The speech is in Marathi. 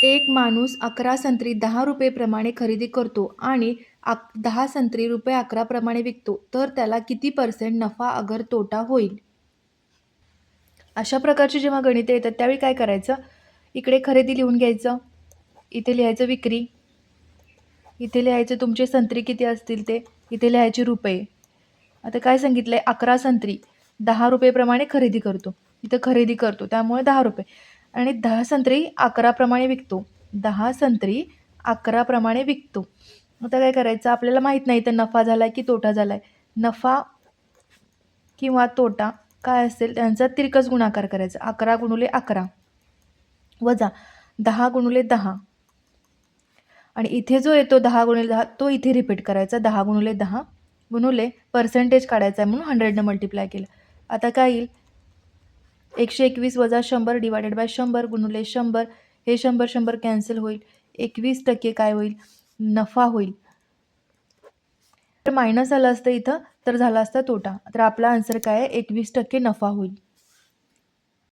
एक माणूस 11 संत्री 10 रुपये प्रमाणे खरेदी करतो आणि 10 संत्री रुपये 11 प्रमाणे विकतो, तर त्याला किती % नफा अगर तोटा होईल? अशा प्रकारची जेव्हा गणिते येतात त्यावेळी काय करायचं, इकडे खरेदी लिहून घ्यायचं, इथे लिहायचं विक्री, इथे लिहायचे तुमचे संत्री किती असतील ते, इथे लिहायचे रुपये. आता काय सांगितलंय, 11 संत्री 10 रुपये प्रमाणे खरेदी करतो. इथं खरेदी करतो त्यामुळे 10 रुपये आणि 10 संत्री 11 प्रमाणे विकतो. 10 संत्री 11 प्रमाणे विकतो. आता काय करायचं, आपल्याला माहीत नाही इथं नफा झालाय की तोटा झालाय. नफा किंवा तोटा काय असेल त्यांचा तिरकस गुणाकार करायचा. 11 गुणुले 11 वजा 10 गुणुले 10 आणि इथे जो येतो 10 गुणिले 10 तो इथे रिपीट करायचा. 10 गुणुले 10 गुणुले पर्सेंटेज काढायचा आहे म्हणून 100 ने मल्टिप्लाय केलं. आता काय येईल, 121 वजा 100 डिवायडेड बाय 100 गुणुले 100. हे 100 100 कॅन्सल होईल. 21% काय होईल, नफा होईल. तर मायनस आलं असतं इथं तर झाला असता तोटा. तर आपला आन्सर काय आहे, 21% नफा होईल.